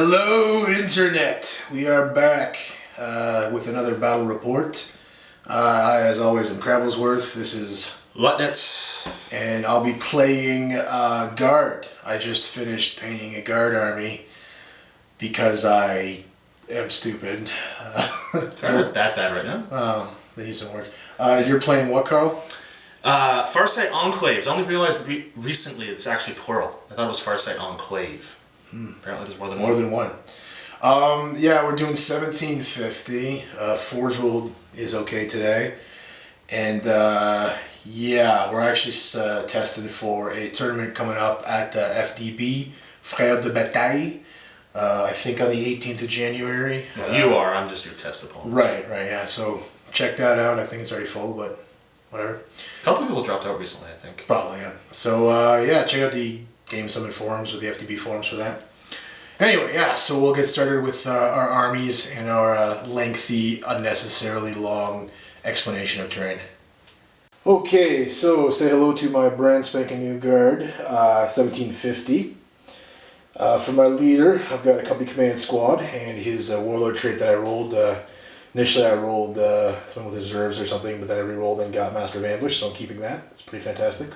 Hello, Internet. We are back with another battle report. As always, I'm Crabblesworth. This is Lutnets. And I'll be playing Guard. I just finished painting a Guard army because I am stupid. They're not that bad right now. Oh, they need some work. You're playing what, Carl? Farsight Enclaves. I only realized recently it's actually plural. I thought it was Farsight Enclave. Apparently there's more than one. More than one. Yeah, we're doing 1750. Forge World is okay today. And yeah, we're actually testing for a tournament coming up at the FDB, Frères de Bataille. I think on the 18th of January. Well, you are. I'm just your test opponent. Right, yeah. So check that out. I think it's already full, but whatever. A couple people dropped out recently, I think. Probably, yeah. So yeah, check out the Game Summit forums or the FDB forums for that. Anyway, yeah, so we'll get started with our armies and our lengthy, unnecessarily long explanation of terrain. Okay, so say hello to my brand spanking new Guard, 1750. For my leader, I've got a company command squad and his warlord trait that I rolled. Initially I rolled something with reserves or something, but then I re-rolled and got Master of Ambush, so I'm keeping that. It's pretty fantastic.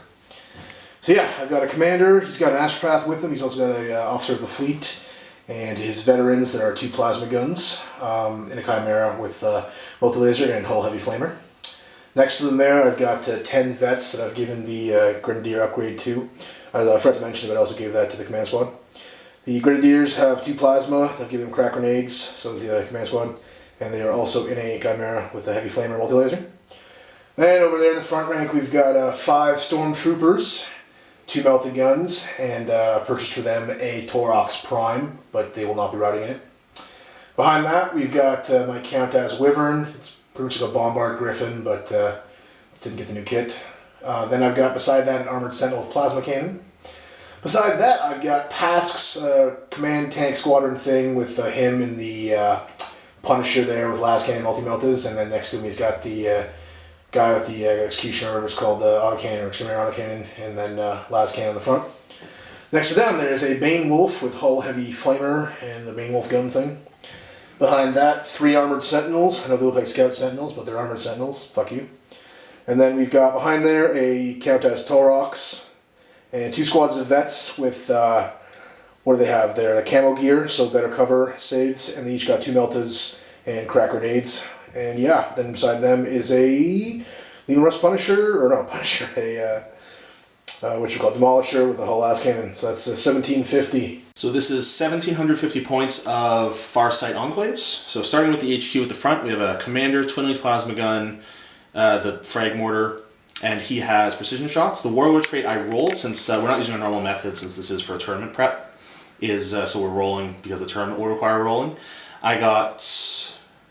So yeah, I've got a commander, he's got an astropath with him, he's also got an officer of the fleet, and his veterans, there are 2 plasma guns in a Chimera with multi-laser and hull heavy flamer. Next to them there, I've got 10 vets that I've given the Grenadier upgrade to. I forgot to mention it, but I also gave that to the command squad. The Grenadiers have 2 plasma, I've given them crack grenades, so does the command squad, and they are also in a Chimera with a heavy flamer multi-laser. Then over there in the front rank, we've got 5 stormtroopers, 2 melted guns, and purchased for them a Torox Prime, but they will not be riding in it. Behind that, we've got my Countess Wyvern. It's pretty much like a Bombard Griffin, but didn't get the new kit. Then I've got beside that an Armored Sentinel with Plasma Cannon. Beside that, I've got Pask's command tank squadron thing with him and the Punisher there with Las Cannon multi-meltas, and then next to him he's got the guy with the executioner orders called autocannon or extremely autocannon, and then las cannon on the front. Next to them there's a Bane Wolf with hull heavy flamer and the Bane Wolf gun thing. Behind that, 3 armored sentinels. I know they look like scout sentinels, but they're armored sentinels. Fuck you. And then we've got behind there a Countess Torox and 2 squads of vets with what do they have there? The camo gear, so better cover saves, and they each got 2 meltas and crack grenades. And yeah, then beside them is a Lean Rust Punisher, or not Punisher, a what you call Demolisher with a hull las cannon. So that's 1750. So this is 1750 points of Farsight Enclaves. So starting with the HQ at the front, we have a commander, twin-linked plasma gun, the frag mortar, and he has precision shots. The warlord trait I rolled, since we're not using our normal method, since this is for a tournament prep, is so we're rolling because the tournament will require rolling. I got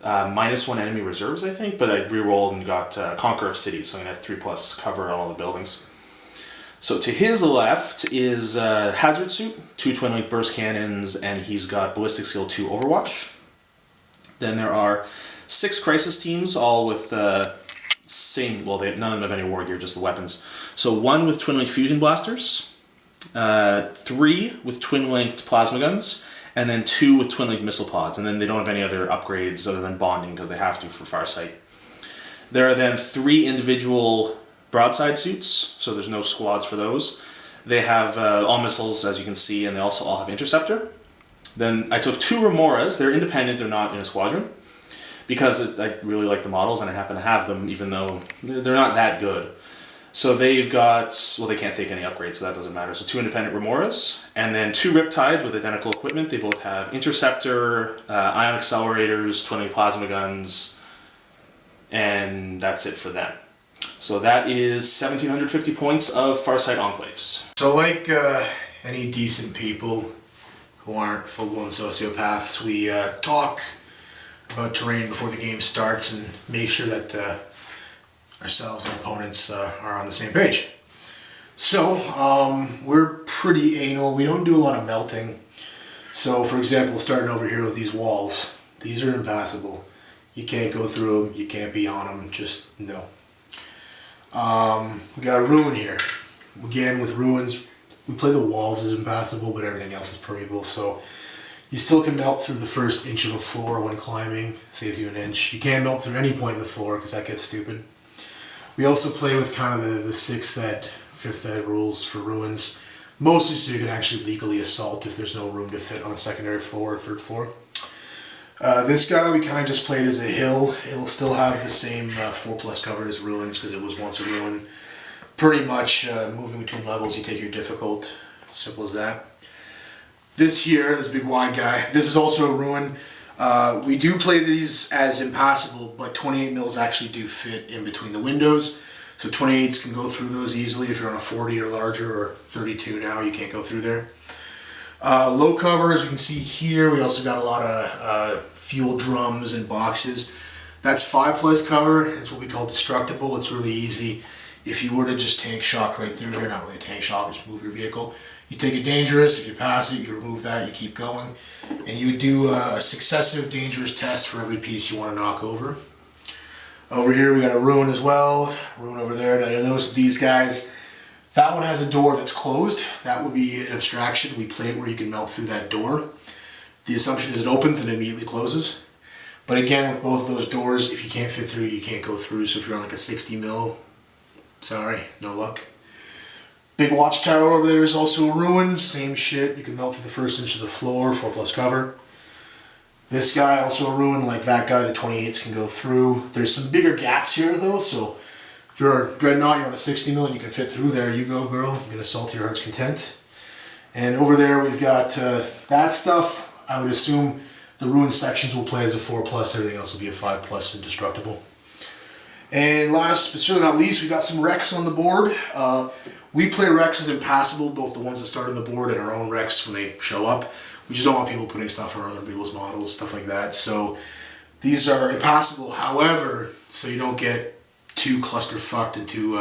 -1 enemy reserves, I think, but I re-rolled and got Conqueror of Cities, so I'm going to have 3+ cover on all the buildings. So to his left is Hazard Suit, 2 twin-link burst cannons, and he's got Ballistic Skill 2 Overwatch. Then there are 6 crisis teams, all with same, well, none of them have any war gear, just the weapons. So 1 with twin-link fusion blasters, 3 with twin-linked plasma guns, and then 2 with twin-linked missile pods, and then they don't have any other upgrades other than bonding because they have to for Farsight. There are then 3 individual broadside suits, so there's no squads for those. They have all missiles, as you can see, and they also all have interceptor. Then I took 2 Remoras. They're independent, they're not in a squadron, because I really like the models and I happen to have them, even though they're not that good. So they've got, well, they can't take any upgrades, so that doesn't matter. So 2 independent Remoras, and then 2 Riptides with identical equipment. They both have interceptor, ion accelerators, twin-link plasma guns, and that's it for them. So that is 1750 points of Farsight Enclaves. So like any decent people who aren't full-blown sociopaths, we talk about terrain before the game starts and make sure that ourselves and opponents are on the same page. So we're pretty anal. We don't do a lot of melting. So for example, starting over here with these walls, these are impassable. You can't go through them, you can't be on them, just no. We got a ruin here. Again, with ruins, we play the walls as impassable, but everything else is permeable, so You still can melt through the first inch of a floor when climbing, saves you an inch. You can't melt through any point in the floor because that gets stupid. We also play with kind of the 6th ed, 5th ed rules for ruins, mostly so you can actually legally assault if there's no room to fit on a secondary floor or 3rd floor. This guy we kind of just played as a hill. It'll still have the same 4+ cover as ruins because it was once a ruin. Pretty much moving between levels, you take your difficult. Simple as that. This here, this big wide guy, this is also a ruin. We do play these as impassable, but 28 mils actually do fit in between the windows. So 28s can go through those easily if you're on a 40 or larger, or 32 now, you can't go through there. Low cover, as we can see here, we also got a lot of fuel drums and boxes. That's 5+ cover. It's what we call destructible. It's really easy. If you were to just tank shock right through here, not really a tank shock, just move your vehicle. You take a dangerous, if you pass it, you remove that, you keep going. And you would do a successive dangerous test for every piece you want to knock over. Over here we got a ruin as well, ruin over there. Now you'll notice these guys, that one has a door that's closed. That would be an abstraction. We play it where you can melt through that door. The assumption is it opens and it immediately closes. But again, with both of those doors, if you can't fit through, you can't go through. So if you're on like a 60 mil, sorry, no luck. Big watchtower over there is also a ruin. Same shit. You can melt through the first inch of the floor, 4+ cover. This guy also a ruin, like that guy. The 28s can go through. There's some bigger gaps here though, so if you're a dreadnought, you're on a 60 mil and you can fit through there. You go, girl. You can assault to your heart's content. And over there we've got that stuff. I would assume the ruin sections will play as a 4+. Everything else will be a 5+ and destructible. And last but certainly not least, we got some wrecks on the board. We play wrecks as impassable, both the ones that start on the board and our own wrecks when they show up. We just don't want people putting stuff on other people's models, stuff like that. So these are impassable. However, so you don't get too cluster-fucked and too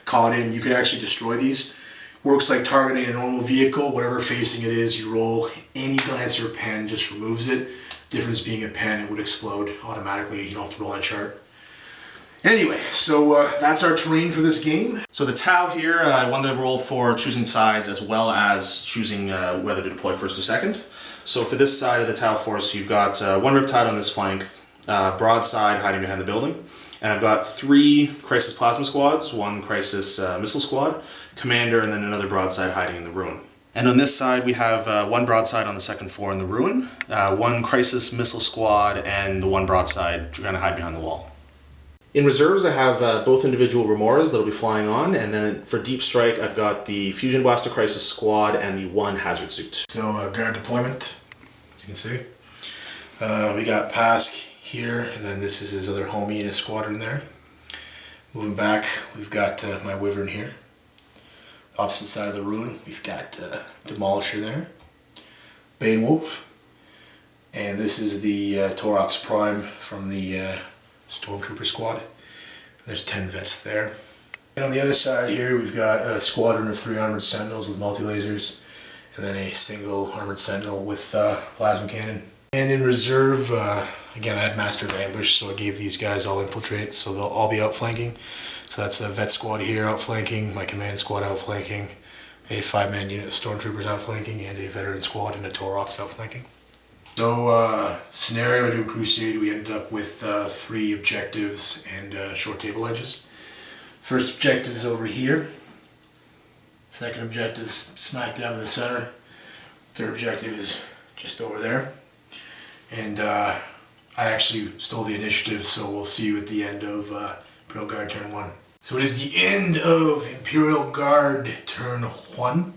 caught in, you can actually destroy these. Works like targeting a normal vehicle. Whatever facing it is, you roll. Any Lancer pen just removes it. Difference being a pen, it would explode automatically. You don't have to roll on a chart. Anyway, so that's our terrain for this game. So the Tau here, I won the roll for choosing sides as well as choosing whether to deploy first or second. So for this side of the Tau force, you've got one Riptide on this flank, broadside hiding behind the building, and I've got 3 Crisis Plasma Squads, 1 Crisis Missile Squad, Commander, and then another broadside hiding in the ruin. And on this side, we have 1 broadside on the 2nd floor in the ruin, 1 Crisis Missile Squad, and the 1 broadside trying to hide behind the wall. In reserves, I have both individual Remoras that'll be flying on, and then for Deep Strike, I've got the Fusion Blaster Crisis Squad and the 1 Hazard Suit. So guard deployment, you can see. We got Pask here, and then this is his other homie in his squadron there. Moving back, we've got my Wyvern here. Opposite side of the ruin, we've got Demolisher there. Bane Wolf. And this is the Torox Prime from the Stormtrooper squad. There's 10 vets there. And on the other side here we've got a squadron of 3 armored sentinels with multi-lasers, and then a single armored sentinel with plasma cannon. And in reserve, again I had Master of Ambush, so I gave these guys all infiltrate, so they'll all be outflanking. So that's a vet squad here outflanking, my command squad outflanking, a 5-man unit of stormtroopers outflanking, and a veteran squad and a Torox outflanking. So, scenario, doing Crusade, we ended up with 3 objectives and short table edges. First objective is over here. Second objective is smack dab in the center. Third objective is just over there. And I actually stole the initiative, so we'll see you at the end of Imperial Guard turn 1. So it is the end of Imperial Guard turn 1.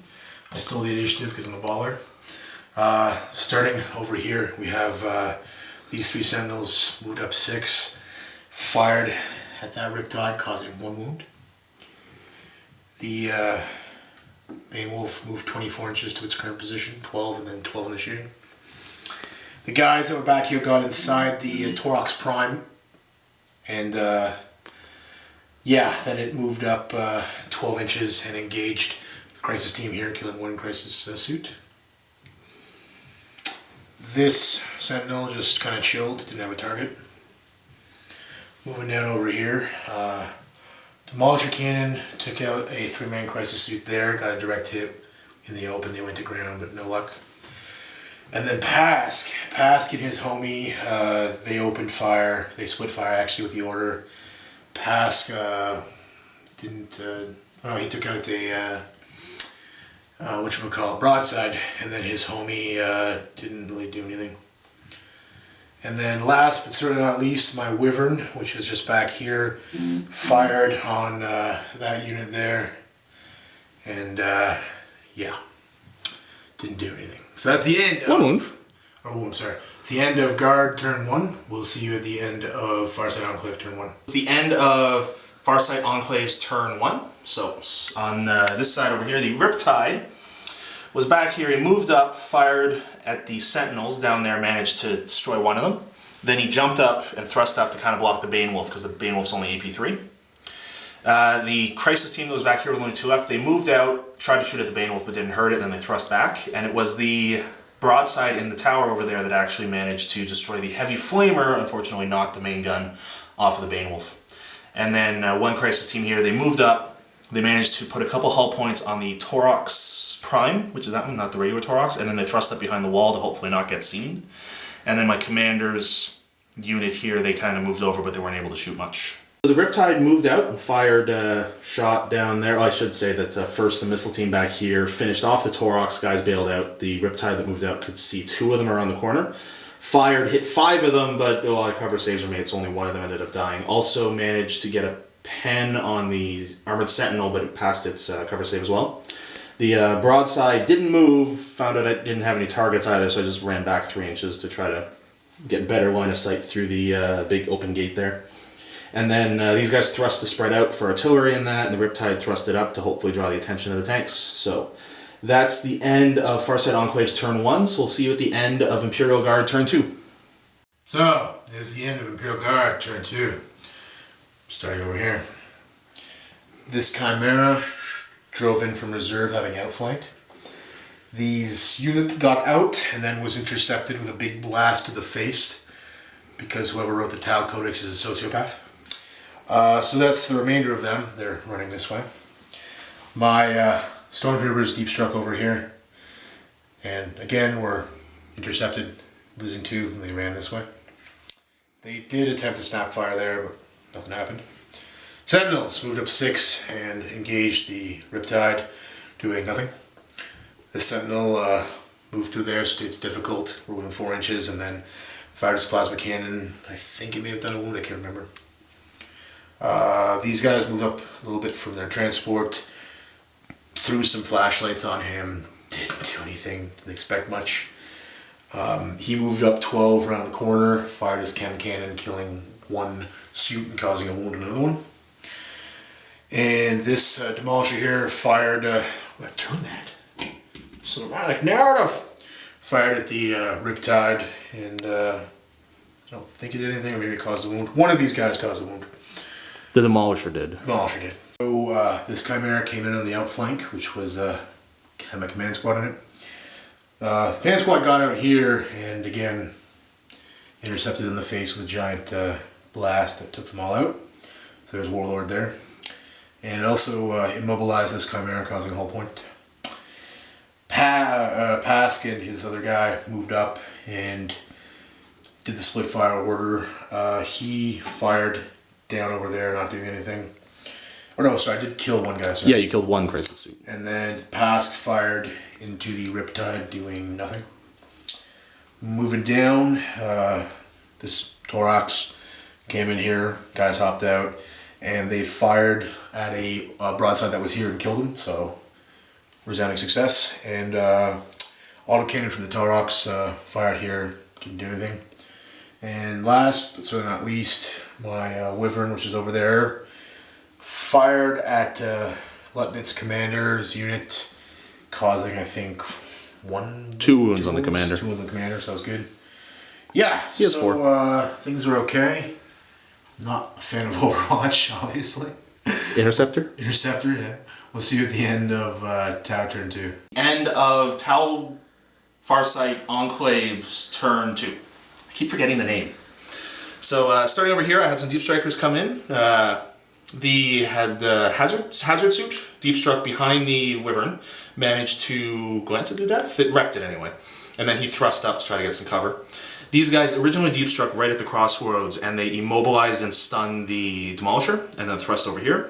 I stole the initiative because I'm a baller. Starting over here, we have these 3 sentinels moved up 6, fired at that Riptide, causing 1 wound. The Bane Wolf moved 24 inches to its current position, 12 and then 12 in the shooting. The guys that were back here got inside the Torox Prime, and yeah, then it moved up 12 inches and engaged the Crisis team here, killing 1 Crisis suit. This Sentinel just kind of chilled, didn't have a target. Moving down over here, Demolisher Cannon took out a 3-man Crisis suit there, got a direct hit in the open, they went to ground, but no luck. And then Pask and his homie, they opened fire. They split fire actually with the order. Pask didn't. Oh, he took out a whatchamacallit, broadside, and then his homie didn't really do anything. And then last but certainly not least, my Wyvern, which was just back here, fired on that unit there, and yeah, didn't do anything. So that's the end sorry. It's the end of Guard turn 1. We'll see you at the end of Farsight Enclave turn 1. It's the end of Farsight Enclaves turn 1. So on this side over here, the Riptide was back here. He moved up, fired at the Sentinels down there, managed to destroy one of them. Then he jumped up and thrust up to kind of block the Bane Wolf because the Bane Wolf's only AP3. The Crisis team that was back here with only 2 left, they moved out, tried to shoot at the Bane Wolf but didn't hurt it, and then they thrust back. And it was the broadside in the tower over there that actually managed to destroy the Heavy Flamer, unfortunately not the main gun, off of the Bane Wolf. And then one Crisis team here, they moved up, they managed to put a couple hull points on the Torox Prime, which is that one, not the regular Torox, and then they thrust up behind the wall to hopefully not get seen. And then my commander's unit here, they kind of moved over, but they weren't able to shoot much. So the Riptide moved out and fired a shot down there. Oh, I should say that first the missile team back here finished off the Torox, guys bailed out. The Riptide that moved out could see 2 of them around the corner. Fired, hit 5 of them, but cover saves were made, so only 1 of them ended up dying. Also managed to get a pen on the Armored Sentinel, but it passed its cover save as well. The broadside didn't move, found out I didn't have any targets either, so I just ran back 3 inches to try to get better line of sight through the big open gate there. And then these guys thrust to spread out for artillery in that, and the Riptide thrusted up to hopefully draw the attention of the tanks. So that's the end of Farsight Enclaves turn 1, so we'll see you at the end of Imperial Guard turn 2. So, this is the end of Imperial Guard turn 2. Starting over here. This Chimera drove in from reserve having outflanked. These unit got out and then was intercepted with a big blast to the face because whoever wrote the Tau Codex is a sociopath. So that's the remainder of them. They're running this way. My Stormtroopers deep struck over here, and again were intercepted, losing 2, and they ran this way. They did attempt to snap fire there, but nothing happened. Sentinels moved up 6 and engaged the Riptide, doing nothing. The Sentinel moved through there, so it's difficult. We're within 4 inches, and then fired his plasma cannon. I think it may have done a wound, I can't remember. These guys moved up a little bit from their transport, threw some flashlights on him, didn't do anything, didn't expect much. He moved up 12 around the corner, fired his chem cannon, killing 1 suit and causing a wound in another one. And this Demolisher here fired, turn that, cinematic narrative, fired at the Riptide, and I don't think it did anything, or maybe it caused a wound. One of these guys caused a wound. The Demolisher did. Demolisher did. So this Chimera came in on the outflank, which was had my command squad in it. Command squad got out here and again intercepted in the face with a giant blast that took them all out. So there's Warlord there. And it also immobilized this Chimera, causing a hull point. Pask and his other guy moved up and did the split fire order. He fired down over there, not doing anything. Or no, sorry, I did kill 1 guy, sorry. Yeah, you killed 1 Crisis suit. And then Pask fired into the Riptide, doing nothing. Moving down, this Torox came in here, guys hopped out, and they fired at a broadside that was here and killed him, so resounding success. And autocannon from the Torox fired here, didn't do anything. And last, but certainly not least, my Wyvern, which is over there, fired at Lieutenant's commander's unit, causing, I think, 2 wounds on the commander. 2 wounds on the commander, so that was good. Yeah, he has 4. Things are okay. Not a fan of Overwatch, obviously. Interceptor? Interceptor, yeah. We'll see you at the end of Tau turn 2. End of Tau Farsight Enclaves turn 2. I keep forgetting the name. So starting over here, I had some Deep Strikers come in. The hazard suit, deep struck behind the Wyvern, managed to glance it to death. It wrecked it anyway. and then he thrust up to try to get some cover. These guys originally deep struck right at the crossroads, and they immobilized and stunned the Demolisher, and then thrust over here.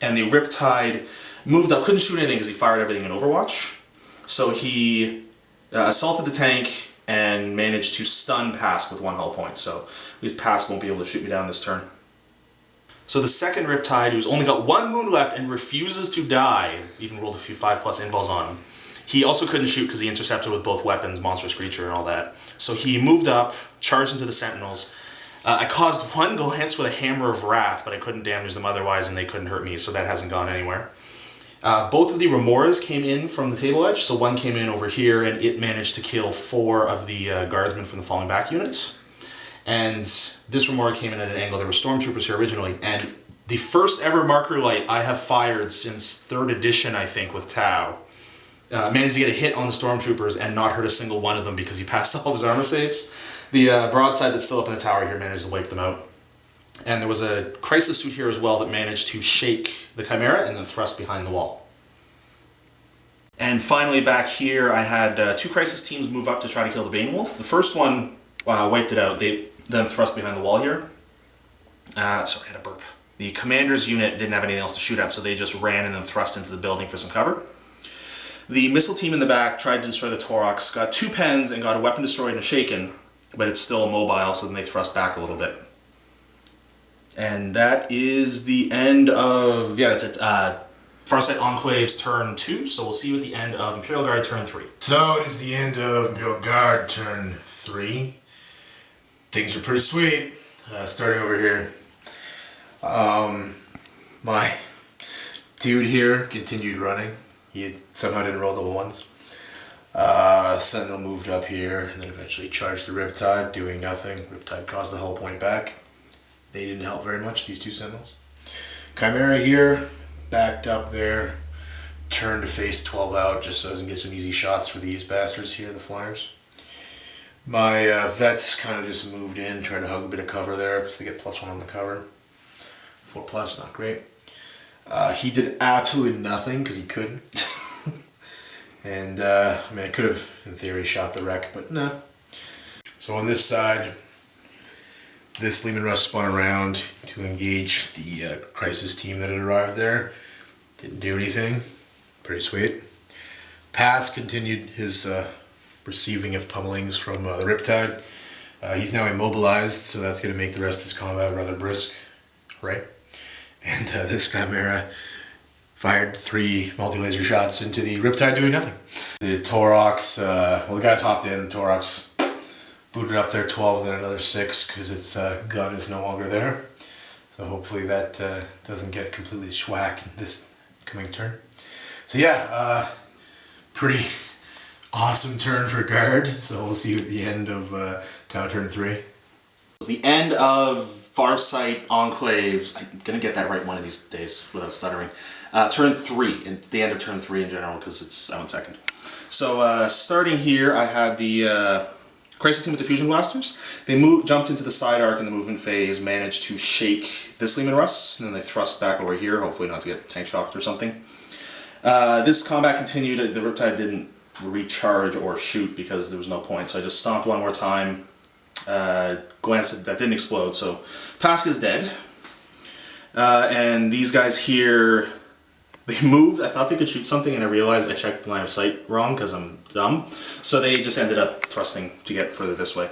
And the Riptide moved up, couldn't shoot anything because he fired everything in Overwatch. So he assaulted the tank and managed to stun Pask with 1 hull point. So at least Pask won't be able to shoot me down this turn. So the second Riptide, who's only got 1 wound left and refuses to die, even rolled a few 5+ invols on him. He also couldn't shoot because he intercepted with both weapons, Monstrous Creature and all that. So he moved up, charged into the Sentinels. I caused 1 glance with a Hammer of Wrath, but I couldn't damage them otherwise and they couldn't hurt me, so that hasn't gone anywhere. Both of the Remoras came in from the table edge, so 1 came in over here and it managed to kill 4 of the guardsmen from the falling back units. And this Remora came in at an angle. There were Stormtroopers here originally, and the first ever Marker Light I have fired since 3rd edition, I think, with Tau. Managed to get a hit on the Stormtroopers and not hurt a single one of them because he passed all of his armor saves. The broadside that's still up in the tower here managed to wipe them out. And there was a Crisis Suit here as well that managed to shake the Chimera and then thrust behind the wall. And finally back here I had 2 Crisis teams move up to try to kill the Bane Wolf. The first one wiped it out. They then thrust behind the wall here. Sorry, I had a burp. The Commander's unit didn't have anything else to shoot at, so they just ran and then thrust into the building for some cover. The missile team in the back tried to destroy the Torox, got 2 pens and got a weapon destroyed and a shaken, but it's still immobile, so then they thrust back a little bit. And that is the end of, yeah, that's it. Farsight Enclaves turn 2, so we'll see you at the end of Imperial Guard turn 3. So it is the end of Imperial Guard turn 3. Things are pretty sweet. Starting over here. My dude here continued running. He somehow didn't roll double 1s. Sentinel moved up here and then eventually charged the Riptide, doing nothing. Riptide caused the hull point back. They didn't help very much, these 2 Sentinels. Chimera here, backed up there, turned to face 12 out just so I can get some easy shots for these bastards here, the flyers. My vets kind of just moved in, tried to hug a bit of cover there because they get +1 on the cover. 4+, not great. He did absolutely nothing because he couldn't. And I mean, I could have, in theory, shot the wreck, but no. So on this side, this Leman Russ spun around to engage the Crisis team that had arrived there. Didn't do anything. Pretty sweet. Pass continued his receiving of pummelings from the Riptide. He's now immobilized, so that's going to make the rest of his combat rather brisk. Right? And this Chimera fired 3 multi-laser shots into the Riptide, doing nothing. The Torox, well, the guys hopped in. The Torox booted up there 12 and then another 6 because its gun is no longer there. So hopefully that doesn't get completely schwacked this coming turn. So yeah, pretty awesome turn for Guard. So we'll see you at the end of Tau turn 3. It's the end of Farsight Enclaves. I'm going to get that right one of these days without stuttering. Turn 3. It's the end of turn 3 in general because I went second. So starting here, I had the Crisis team with the Fusion Blasters. They jumped into the side arc in the movement phase, managed to shake this Leman Russ, and then they thrust back over here, hopefully not to get tank shocked or something. This combat continued. The Riptide didn't recharge or shoot because there was no point, so I just stomped 1 more time. Glanced, that didn't explode, so Pask is dead. And these guys here, they moved. I thought they could shoot something, and I realized I checked the line of sight wrong because I'm dumb. So they just ended up thrusting to get further this way.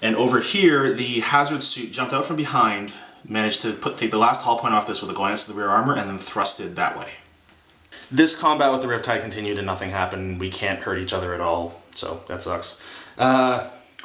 And over here, the Hazard Suit jumped out from behind, managed to take the last hull point off this with a glance at the rear armor, and then thrusted that way. This combat with the Riptide continued and nothing happened. We can't hurt each other at all, so that sucks.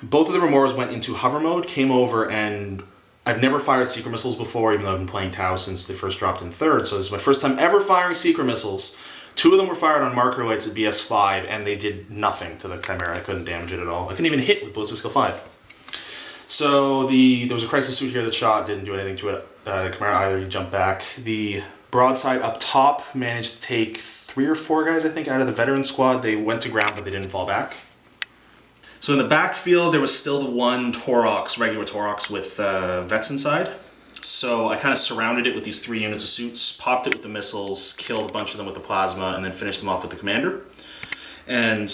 Both of the Remoras went into hover mode, came over, and I've never fired Secret Missiles before, even though I've been playing Tau since they first dropped in 3rd, so this is my first time ever firing Secret Missiles. 2 of them were fired on Marker Lights at BS5, and they did nothing to the Chimera. I couldn't damage it at all. I couldn't even hit with Ballistic Skill 5. So there was a Crisis Suit here that shot, didn't do anything to it. The Chimera either, he jumped back. The broadside up top managed to take 3 or 4 guys, I think, out of the veteran squad. They went to ground, but they didn't fall back. So in the backfield, there was still the 1 Torox, regular Torox with vets inside. So I kind of surrounded it with these 3 units of suits, popped it with the missiles, killed a bunch of them with the plasma, and then finished them off with the commander. And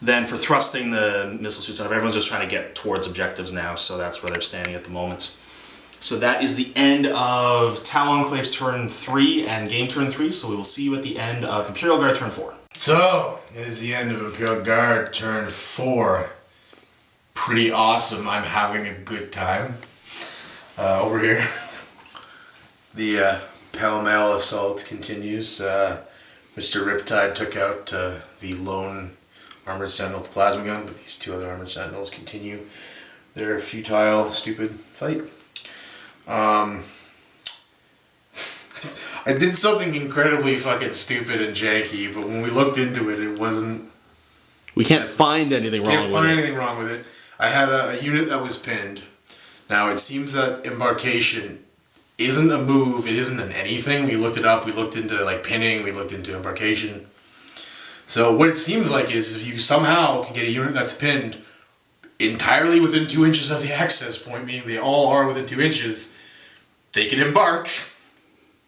Then for thrusting, the missile suits, everyone's just trying to get towards objectives now, so that's where they're standing at the moment. So that is the end of Tau Enclave's turn 3 and game turn 3, so we will see you at the end of Imperial Guard turn 4. So, it is the end of Imperial Guard turn 4. Pretty awesome. I'm having a good time over here. The pell-mell assault continues. Mr. Riptide took out the lone Armored Sentinel with the plasma gun, but these two other Armored Sentinels continue their futile, stupid fight. I did something incredibly fucking stupid and janky, but when we looked into it, it wasn't... We can't find anything wrong with it. Can't find anything wrong with it. I had a unit that was pinned. Now, it seems that embarkation isn't a move, it isn't an anything. We looked it up, we looked into like pinning, we looked into embarkation. So what it seems like is if you somehow can get a unit that's pinned entirely within 2 inches of the access point, meaning they all are within 2 inches, they can embark.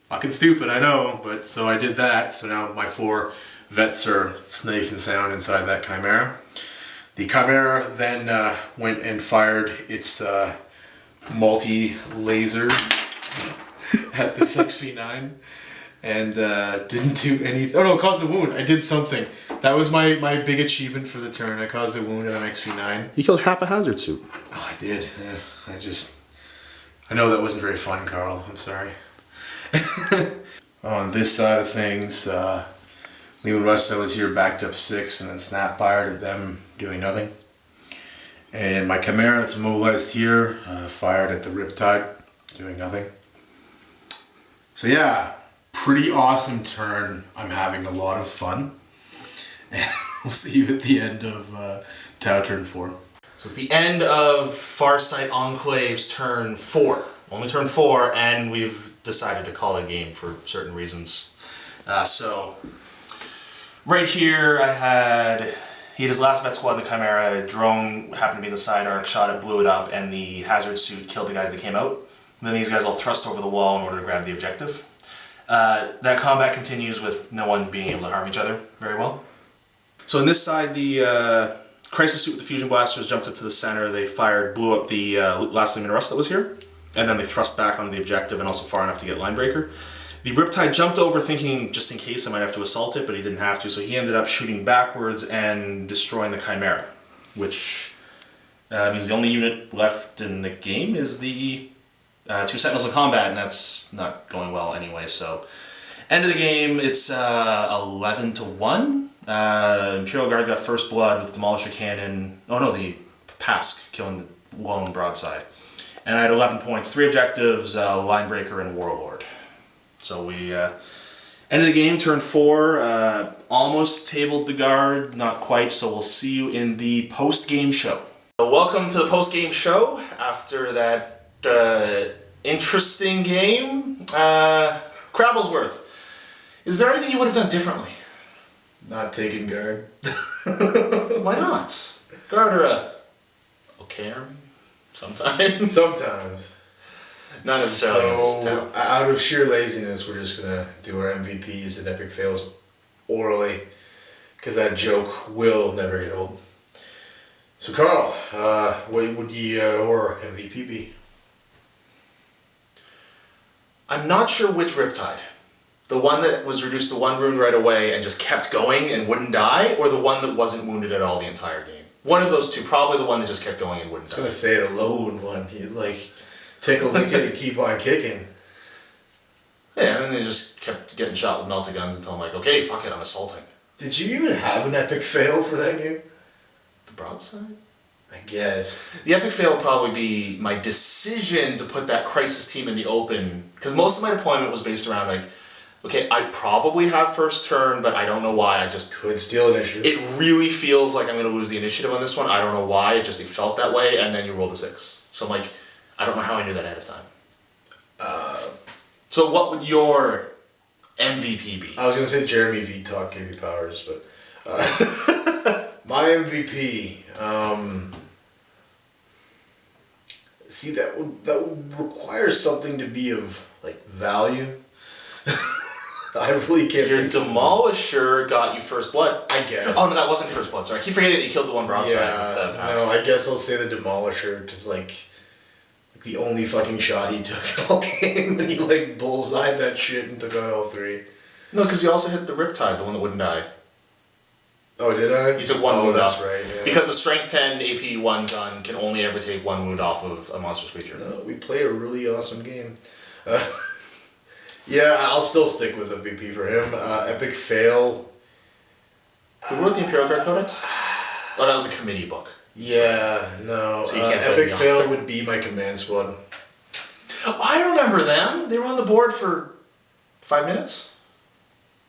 Fucking stupid, I know, but so I did that. So now my 4 vets are safe and sound inside that Chimera. The Chimera then went and fired its multi-laser at the 6v9 and didn't do anything. Oh no, it caused a wound. I did something. That was my big achievement for the turn. I caused a wound on an XV9. You killed half a hazard suit. Oh, I did. Yeah, I know that wasn't very fun, Carl. I'm sorry. On this side of things, Lehman Russ was here backed up 6 and then snap fired at them doing nothing. And my Chimera that's immobilized here fired at the Riptide doing nothing. So yeah, pretty awesome turn. I'm having a lot of fun. And we'll see you at the end of Tau turn 4. So it's the end of Farsight Enclaves turn 4. Only turn 4, and we've decided to call it a game for certain reasons. So, right here I had, he had his last vet squad in the Chimera, a drone happened to be in the side arc, shot it, blew it up, and the hazard suit killed the guys that came out. And then these guys all thrust over the wall in order to grab the objective. That combat continues with no one being able to harm each other very well. So on this side, the Crisis suit with the fusion blasters jumped up to the center, they fired, blew up the last Lehman Russ that was here, and then they thrust back onto the objective and also far enough to get line breaker. The Riptide jumped over thinking just in case I might have to assault it, but he didn't have to, so he ended up shooting backwards and destroying the Chimera, which means the only unit left in the game is the 2 Sentinels in combat, and that's not going well anyway, so... End of the game, it's 11-1. Imperial Guard got first blood with the Demolisher Cannon. Oh no, the Pask killing the lone broadside. And I had 11 points, 3 objectives, Linebreaker and Warlord. So we end of the game, turn 4, almost tabled the Guard, not quite, so we'll see you in the post-game show. So welcome to the post-game show. After that interesting game, Crabblesworth. Is there anything you would have done differently? Not taking Guard. Why not? Guard are okay army? Sometimes. Sometimes. Not necessarily. So, out of sheer laziness, we're just going to do our MVPs and epic fails orally, because that joke will never get old. So Carl, what would your MVP be? I'm not sure which Riptide. The one that was reduced to 1 wound right away and just kept going and wouldn't die, or the one that wasn't wounded at all the entire game? One of those two, probably the one that just kept going and wouldn't die. I was going to say the low wound one. He'd like take a lick and keep on kicking. Yeah, and then they just kept getting shot with melted guns until I'm like, okay, fuck it, I'm assaulting. Did you even have an epic fail for that game? The broadside? I guess. The epic fail would probably be my decision to put that Crisis team in the open, because most of my deployment was based around like, okay, I probably have first turn, but I don't know why. I just could steal initiative. It really feels like I'm going to lose the initiative on this one. I don't know why. It felt that way, and then you rolled a 6. So I'm like, I don't know how I knew that ahead of time. So what would your MVP be? I was going to say Jeremy V. Talk gave you powers, but my MVP. See, that would require something to be of like value. I really can't. Your Demolisher got you first blood. I guess. Oh no, that wasn't first blood. Sorry, I keep forgetting that you killed the one broadside. Yeah, no, I guess I'll say the Demolisher, because, like, the only fucking shot he took all game, and he, like, bullseyed that shit and took out all three. No, because you also hit the Riptide, the one that wouldn't die. Oh, did I? You took one wound that's off. right, yeah. Because the Strength 10 AP 1 gun can only ever take one wound off of a monster's creature. No, we play a really awesome game. Yeah, I'll still stick with MVP for him. Epic Fail. Who wrote the Imperial Guard Codex? Oh, that was a committee book. Yeah, no. So you can't play Epic the Fail author. would be my command squad. Oh, I remember them. They were on the board for 5 minutes.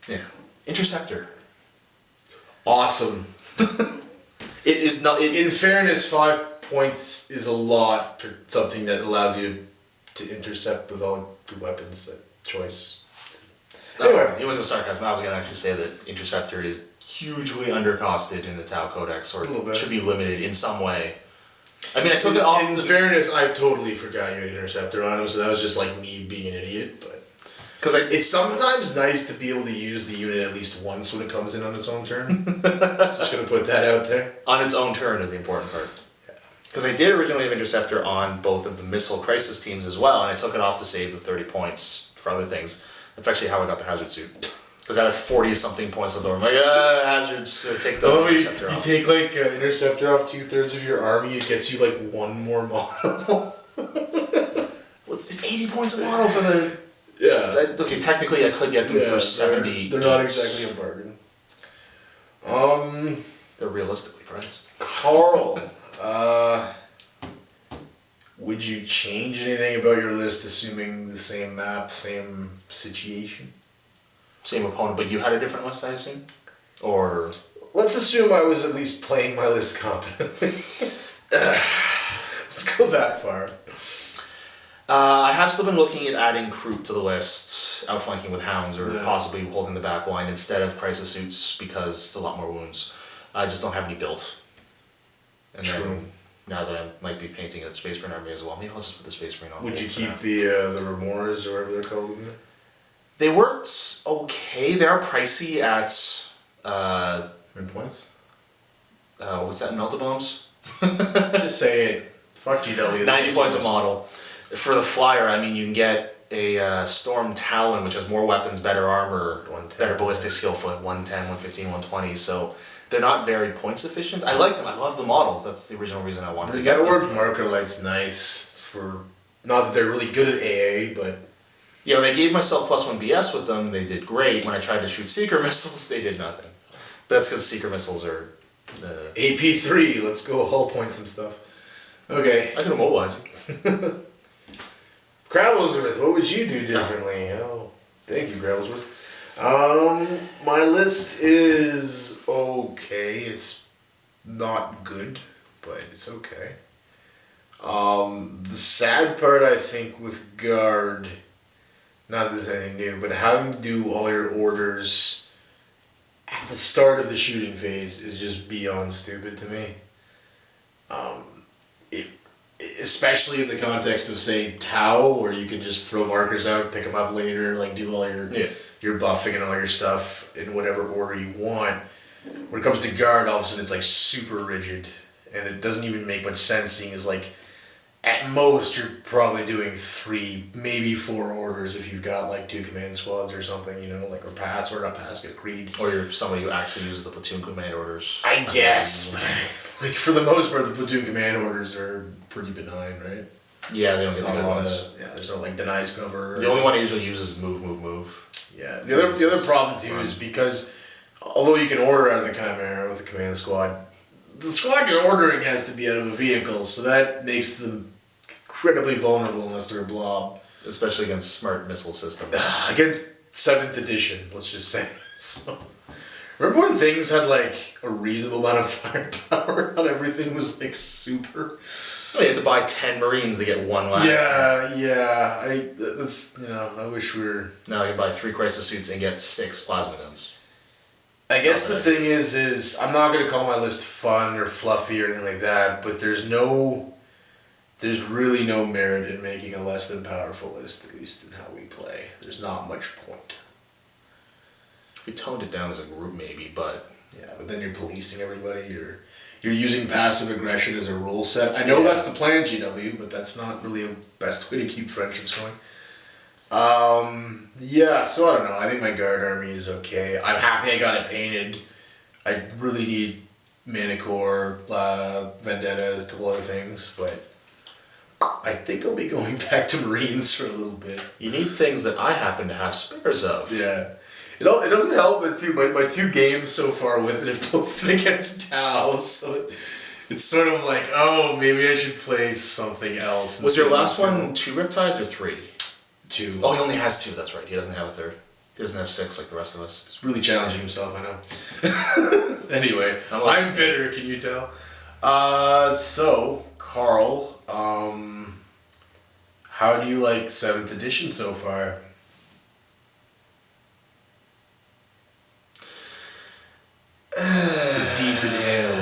Yeah. Interceptor. Awesome. It is not. In fairness, 5 points is a lot for something that allows you to intercept with all your weapons choice. Anyway. Even with sarcasm, I was going to actually say that Interceptor is hugely undercosted in the Tau Codex, or should be limited in some way. I mean, I took it off. In fairness, I totally forgot you had Interceptor on him, so that was just like me being an idiot. But it's sometimes nice to be able to use the unit at least once when it comes in on its own turn. Just gonna put that out there. On its own turn is the important part. Because I did originally have Interceptor on both of the Missile Crisis teams as well, and I took it off to save the 30 points for other things. That's actually how I got the Hazard Suit. Because I had 40-something points of the I'm like, Hazard, so take the Interceptor off. You take, like, Interceptor off 2/3 of your army, it gets you, like, one more model. Well, it's 80 points a model for the... Yeah. Okay, technically I could get them for 70. They're not exactly a bargain. They're realistically priced. Carl, would you change anything about your list assuming the same map, same situation? Same opponent, but you had a different list, I assume? Or... Let's assume I was at least playing my list competently. Let's go that far. I have still been looking at adding Kroot to the list, outflanking with Hounds, or possibly holding the back line instead of Crisis Suits, because it's a lot more wounds. I just don't have any built. And True. Then, now that I might be painting a Space Marine army as well, maybe I'll just put the Space Marine on. Would you keep the Remores or whatever they're called in there? They worked okay. They are pricey at... In points? what's that, Meltabombs? Just say it. Fuck GW. 90 points a model. For the flyer, I mean, you can get a Storm Talon, which has more weapons, better armor, better ballistic skill for like 110, 115, 120, so they're not very points efficient. I like them. I love the models. That's the original reason I wanted to get them. The network marker light's nice for... Not that they're really good at AA, but... Yeah, when I gave myself +1 BS with them, they did great. When I tried to shoot Seeker missiles, they did nothing. But that's because Seeker missiles are... AP3, let's go hull point some stuff. Okay. I can immobilize you. Grabblesworth, what would you do differently? Oh, thank you, Grabblesworth. My list is okay. It's not good, but it's okay. The sad part, I think, with Guard, not that there's anything new, but having to do all your orders at the start of the shooting phase is just beyond stupid to me. Especially in the context of, say, Tau, where you can just throw markers out, pick them up later, like do all your buffing and all your stuff in whatever order you want. When it comes to Guard, all of a sudden it's like super rigid, and it doesn't even make much sense, seeing as like at most you're probably doing 3, maybe 4 orders if you've got like 2 command squads or something, you know, like get Creed. Or you're somebody who actually uses the platoon command orders. I guess. Like for the most part, the platoon command orders are pretty benign, right? Yeah, they don't get There's not the a good lot ones. of there's no like denies cover. The only one I usually use is move. Yeah. The other problem too is because although you can order out of the Chimera with the command squad, the squad you're ordering has to be out of a vehicle, so that makes them incredibly vulnerable unless they're a blob. Especially against smart missile systems. Against 7th edition, let's just say. So, remember when things had like a reasonable amount of firepower and everything was like super? Oh, you had to buy 10 Marines to get 1 last. Yeah. That's, you know, I wish we were... Now you can buy 3 crisis suits and get 6 plasma guns. I guess the thing is I'm not going to call my list fun or fluffy or anything like that, but there's really no merit in making a less than powerful list, at least in how we play. There's not much point. We toned it down as a group maybe, but... Yeah, but then you're policing everybody, you're using passive aggression as a rule set. I know that's the plan, GW, but that's not really a best way to keep friendships going. Yeah, so I don't know. I think my guard army is okay. I'm happy I got it painted. I really need Manicore, Vendetta, a couple other things, but I think I'll be going back to Marines for a little bit. You need things that I happen to have spares of. Yeah. It doesn't help that too. My 2 games so far with it have both been against Tau, so it's sort of like, oh, maybe I should play something else. Was your last one 2 Riptides or 3? 2. Oh, he only has 2, that's right. He doesn't have a third. He doesn't have 6 like the rest of us. He's really challenging himself, I know. Anyway, I'm bitter, can you tell? So, Carl, how do you like 7th edition so far? The deep inhale.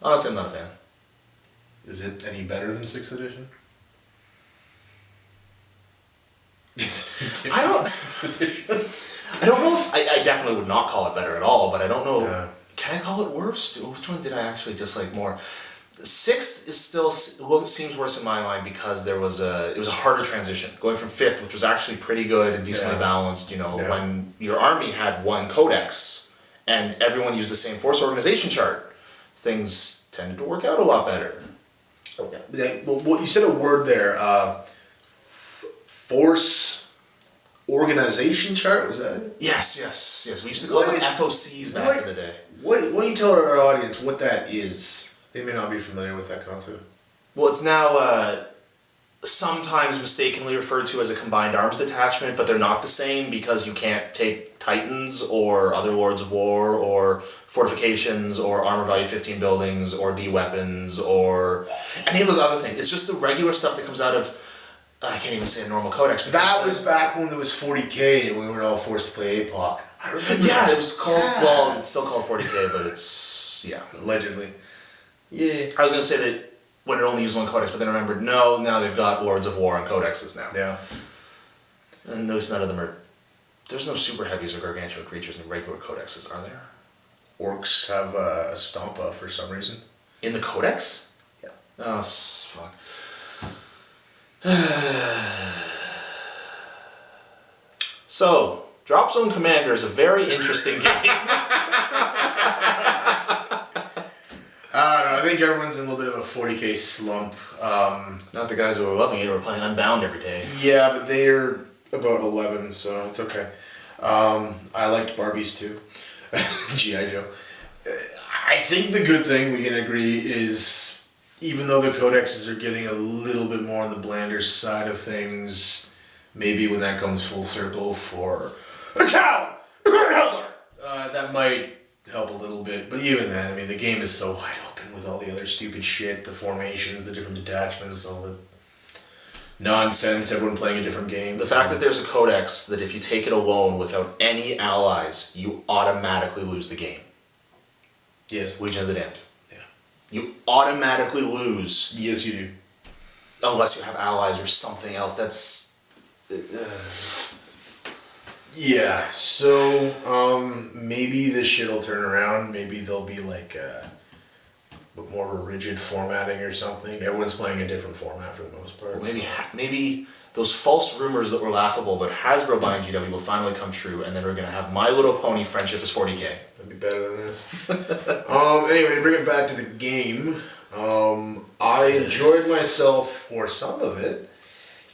Honestly, I'm not a fan. Is it any better than 6th edition? I don't. 6th edition. I don't know if I definitely would not call it better at all, but I don't know. Yeah. Can I call it worse? Which one did I actually dislike more? 6th is still seems worse in my mind because it was a harder transition going from 5th, which was actually pretty good and decently balanced. When your army had 1 codex and everyone used the same force organization chart, things tended to work out a lot better. Well, you said a word there. Force organization chart, was that it? Yes. We used to call them FOCs back in the day. Why don't you tell our audience what that is? They may not be familiar with that concept. Well, it's now sometimes mistakenly referred to as a combined arms detachment, but they're not the same because you can't take Titans or other Lords of War or fortifications or armor value 15 buildings or D-weapons or any of those other things. It's just the regular stuff that comes out of, I can't even say a normal codex. That was back when there was 40k and we were all forced to play APOC. I remember. Yeah, it was called, well, it's still called 40k, but it's, yeah. Allegedly. Yeah. I was going to say that when it only used 1 codex, but then I remembered, no, now they've got Lords of War and codexes now. Yeah. And notice none of them are, there's no super heavies or gargantuan creatures in regular codexes, are there? Orcs have a Stompa for some reason. In the codex? Yeah. Oh, fuck. So, Drop Zone Commander is a very interesting game. I think everyone's in a little bit of a 40k slump. Not the guys who are loving it who are playing Unbound every day. Yeah, but they're about 11, so it's okay. I liked Barbies too. G.I. Joe. I think the good thing we can agree is, even though the codexes are getting a little bit more on the blander side of things, maybe when that comes full circle for a town, that might help a little bit. But even then, I mean, the game is so wide open with all the other stupid shit, the formations, the different detachments, all the nonsense, everyone playing a different game. The fact that there's a codex that if you take it alone without any allies, you automatically lose the game. Yes. Legion of the Damned. Yeah. You automatically lose. Yes, you do. Unless you have allies or something else. That's... Yeah, so maybe this shit will turn around. Maybe there'll be like a more of a rigid formatting or something. Everyone's playing a different format for the most part. Well, maybe those false rumors that were laughable about Hasbro buying GW will finally come true, and then we're gonna have My Little Pony Friendship is 40k. That'd be better than this. Anyway, to bring it back to the game, I enjoyed myself for some of it.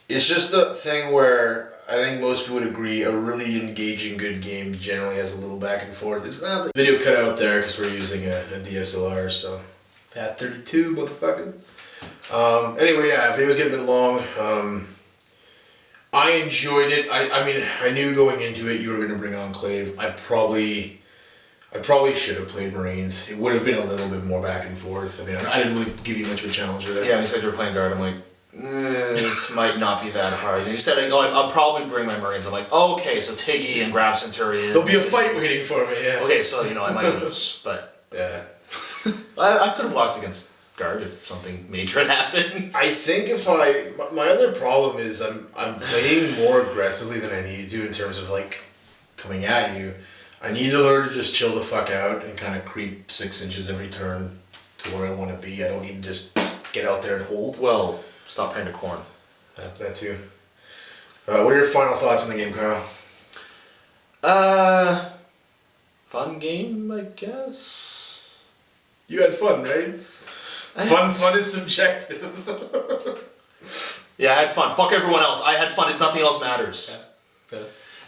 It's just the thing where I think most people would agree a really engaging good game generally has a little back and forth. It's not the video cut out there because we're using a DSLR, so FAT32, motherfucker. Anyway, yeah, video's getting a bit long. I enjoyed it. I mean, I knew going into it you were going to bring Enclave. I probably should have played Marines. It would have been a little bit more back and forth. I mean, I didn't really give you much of a challenge with that. Yeah, when you said you were playing Guard, I'm like, this might not be that hard. And you said, I'll probably bring my Marines. I'm like, oh, okay, so Tiggy and Grav Centurion. There'll be a fight waiting for me, yeah. Okay, so, I might lose, but... Yeah. I could have lost against Guard if something major happened. I think my other problem is I'm playing more aggressively than I need to in terms of like coming at you. I need to learn to just chill the fuck out and kind of creep 6 inches every turn to where I want to be. I don't need to just get out there and hold. Well, stop playing the corn. That too. What are your final thoughts on the game, Carl? Fun game, I guess. You had fun, right? Fun is subjective. Yeah, I had fun. Fuck everyone else. I had fun and nothing else matters. Yeah.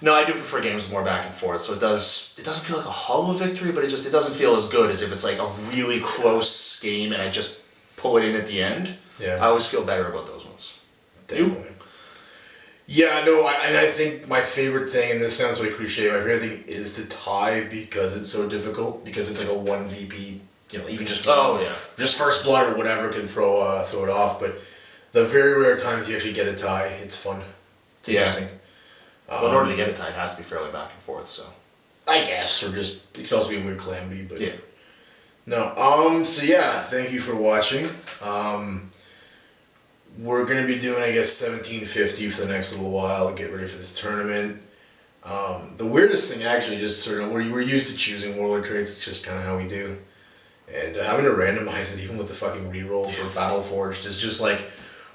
No, I do prefer games more back and forth, so it doesn't feel like a hollow victory, but it doesn't feel as good as if it's like a really close game and I just pull it in at the end. Yeah. I always feel better about those ones. Definitely. You? Yeah, no, I think my favorite thing, and this sounds really cliche, my favorite thing is to tie because it's so difficult, because it's like a 1 VP, even just just first blood or whatever can throw it off, but the very rare times you actually get a tie, it's fun. It's interesting. Well, in order to get a tie, it has to be fairly back and forth, so. I guess, or just, it could also be a weird calamity, but. Yeah. No, so yeah, thank you for watching. We're going to be doing, I guess, 1750 for the next little while and get ready for this tournament. The weirdest thing, actually, just sort of, we're used to choosing warlord traits, it's just kind of how we do. And having to randomize it, even with the fucking reroll for Battleforged, is just like,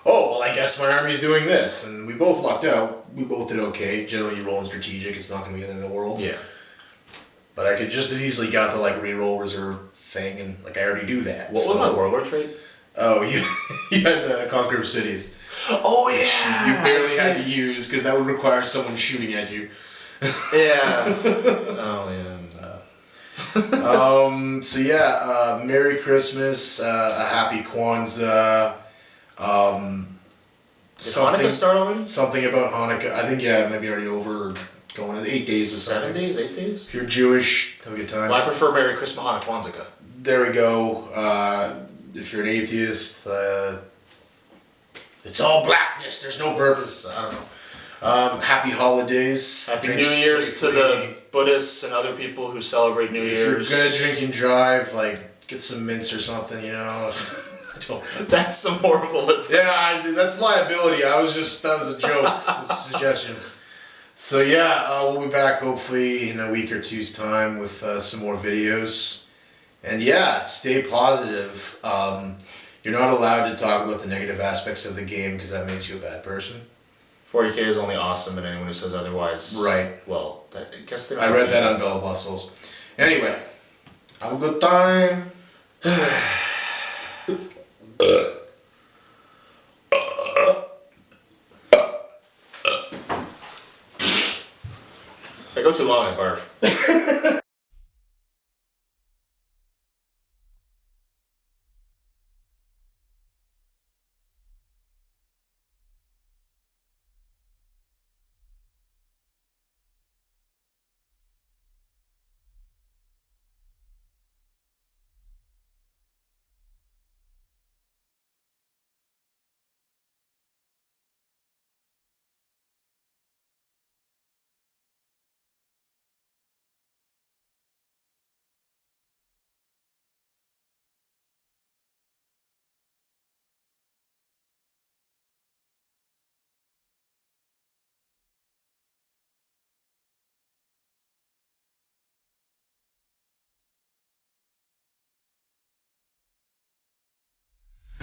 oh, well, I guess my army's doing this. And we both lucked out. We both did okay. Generally, you roll in strategic, it's not going to be the end of the world. Yeah. But I could just have easily got the, like, reroll reserve thing, and, like, I already do that. What was my warlord trait? Oh, you had Conquer of Cities. Oh, yeah! You barely had to use, because that would require someone shooting at you. Yeah. Oh, yeah. So yeah, Merry Christmas, a Happy Kwanzaa, Did Hanukkah start already? Something about Hanukkah. I think, yeah, maybe already over, going in 8 days or 7 something. days, 8 days? If you're Jewish, have a good time. Well, I prefer Merry Christmas, Hanukkah, Kwanzaa. There we go. If you're an atheist, it's all blackness, there's no purpose. I don't know. Happy holidays. Happy Drink New Year's to safely. the Buddhists and other people who celebrate New Year's. If you're gonna drink and drive, like, get some mints or something, That's some horrible advice. Yeah, that's liability. That was a joke. It was a suggestion. So yeah, we'll be back hopefully in a week or two's time with some more videos. And yeah, stay positive. You're not allowed to talk about the negative aspects of the game because that makes you a bad person. 40k is only awesome, and anyone who says otherwise, right? Well, I guess they. I read that on Bell of Lost Souls. Anyway, have a good time.